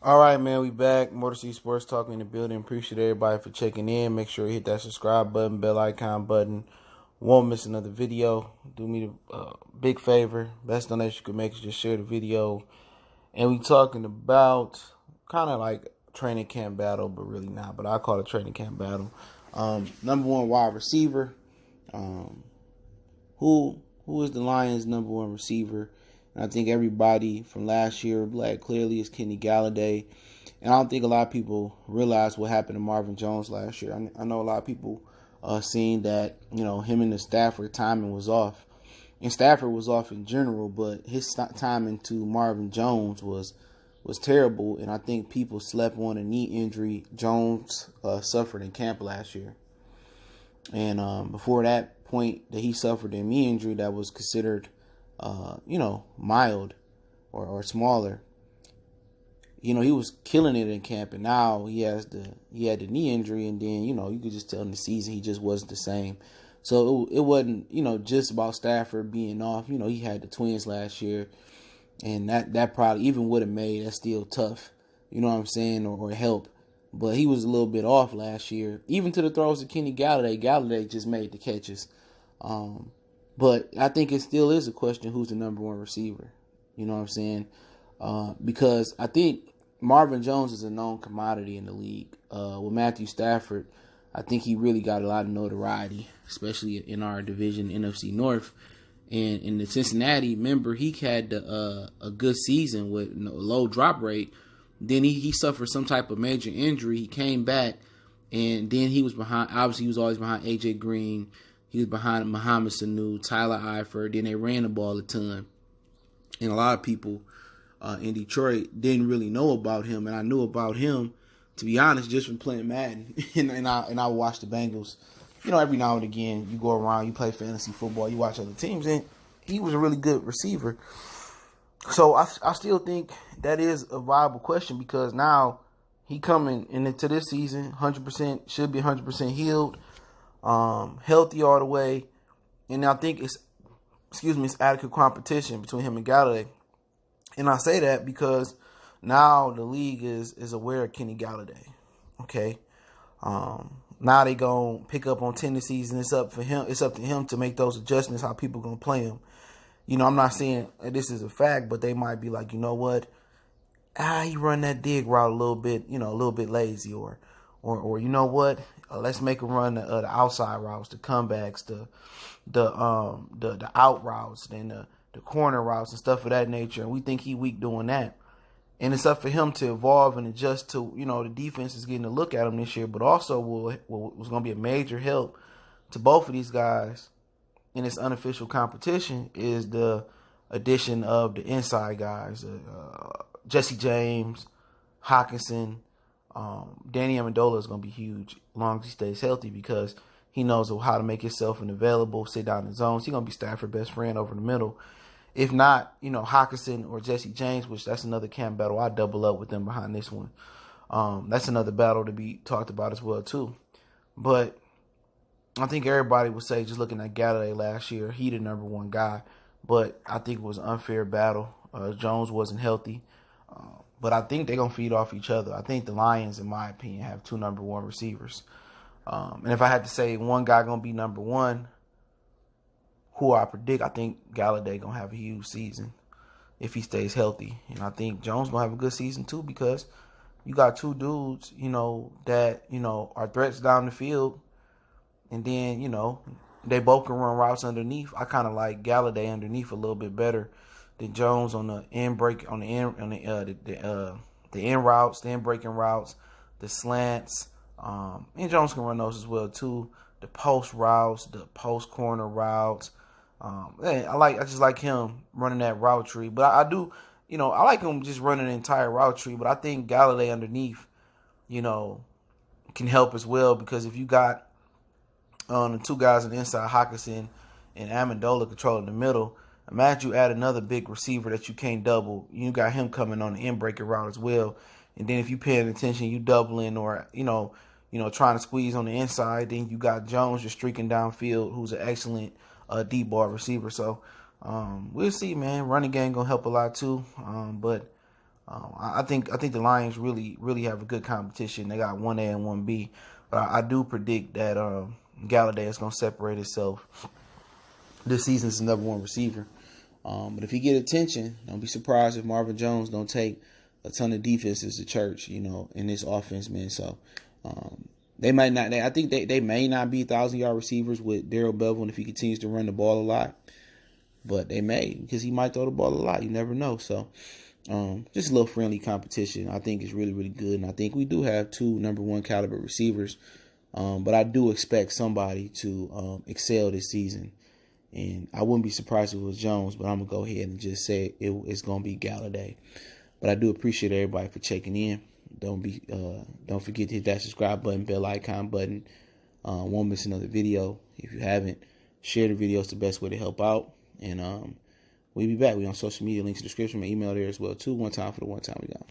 All right, man, we back. Motor City Sports Talk in the building. Appreciate everybody for checking in. Make sure you hit that subscribe button, bell icon button. Won't miss another video. Do me a big favor. Best donation you can make is just share the video. And we talking about kind of like training camp battle, but really not. But I call it training camp battle. Number one wide receiver. Who is the Lions' number one receiver? And I think everybody from last year, black clearly, is Kenny Galloday. And I don't think a lot of people realize what happened to Marvin Jones last year. I know a lot of people seen that, him and the Stafford timing was off. And Stafford was off in general, but his timing to Marvin Jones was terrible. And I think people slept on a knee injury Jones suffered in camp last year. And before that point that he suffered a knee injury that was considered mild or smaller. He was killing it in camp, and now he had the knee injury, and then you could just tell in the season he just wasn't the same. So it wasn't just about Stafford being off. He had the twins last year, and that probably even would have made that still tough. You know what I'm saying, or help. But he was a little bit off last year, even to the throws to Kenny Galloday. Galloday just made the catches. But I think it still is a question who's the number one receiver. You know what I'm saying? Because I think Marvin Jones is a known commodity in the league. With Matthew Stafford, I think he really got a lot of notoriety, especially in our division, NFC North. And in the Cincinnati, remember, he had a good season with a low drop rate. Then he suffered some type of major injury. He came back, and then he was behind. Obviously, he was always behind A.J. Green. He was behind Mohamed Sanu, Tyler Eifert. Then they ran the ball a ton. And a lot of people in Detroit didn't really know about him. And I knew about him, to be honest, just from playing Madden. and I watch the Bengals. Every now and again, you go around, you play fantasy football, you watch other teams. And he was a really good receiver. So I still think that is a viable question because now he coming into this season 100%, should be 100% healed. Healthy all the way, and I think it's adequate competition between him and Galloday. And I say that because now the league is aware of Kenny Galloday. Okay, now they gonna pick up on tendencies, and it's up to him to make those adjustments. How people gonna play him? I'm not saying this is a fact, but they might be like, you know what? He run that dig route a little bit, a little bit lazy, or you know what? Let's make a run the outside routes, the comebacks, the out routes, then the corner routes and stuff of that nature. And we think he weak doing that. And it's up for him to evolve and adjust to, the defense is getting a look at him this year, but also was going to be a major help to both of these guys in this unofficial competition is the addition of the inside guys, Jesse James, Hawkinson. Danny Amendola is going to be huge as long as he stays healthy because he knows how to make himself available, sit down in zones. He's going to be Stafford's best friend over the middle. If not, Hawkinson or Jesse James, which that's another camp battle. I double up with them behind this one. That's another battle to be talked about as well, too. But I think everybody would say, just looking at Galloday last year, he the number one guy. But I think it was an unfair battle. Jones wasn't healthy. But I think they're going to feed off each other. I think the Lions, in my opinion, have two number one receivers. And if I had to say one guy going to be number one, who I predict, I think Galloday going to have a huge season if he stays healthy. And I think Jones going to have a good season too because you got two dudes, that, are threats down the field. And then, they both can run routes underneath. I kind of like Galloday underneath a little bit better than Jones on the end break, on the end routes, the end breaking routes, the slants. And Jones can run those as well too. The post routes, the post corner routes. I just like him running that route tree. But I do, I like him just running the entire route tree. But I think Galloday underneath, can help as well because if you got the two guys on the inside, Hawkinson and Amendola controlling the middle. Imagine you add another big receiver that you can't double. You got him coming on the end breaker route as well. And then if you paying attention, you doubling or, trying to squeeze on the inside. Then you got Jones just streaking downfield, who's an excellent deep ball receiver. So we'll see, man. Running game going to help a lot too. But I think the Lions really have a good competition. They got 1A and 1B, but I do predict that Galloday is going to separate itself this season as the #1 receiver. But if he get attention, don't be surprised if Marvin Jones don't take a ton of defenses to church, in this offense, man. So they might not. I think they may not be 1,000-yard receivers with Darrell Bevel if he continues to run the ball a lot. But they may, because he might throw the ball a lot. You never know. So just a little friendly competition. I think is really, really good. And I think we do have 2 #1 caliber receivers. But I do expect somebody to excel this season. And I wouldn't be surprised if it was Jones, but I'm going to go ahead and just say it's going to be Galloday. But I do appreciate everybody for checking in. Don't forget to hit that subscribe button, bell icon button. Won't miss another video. If you haven't, share the video. It's the best way to help out. And we'll be back. We on social media, links in the description. My email there as well, too. One time for the one time we got.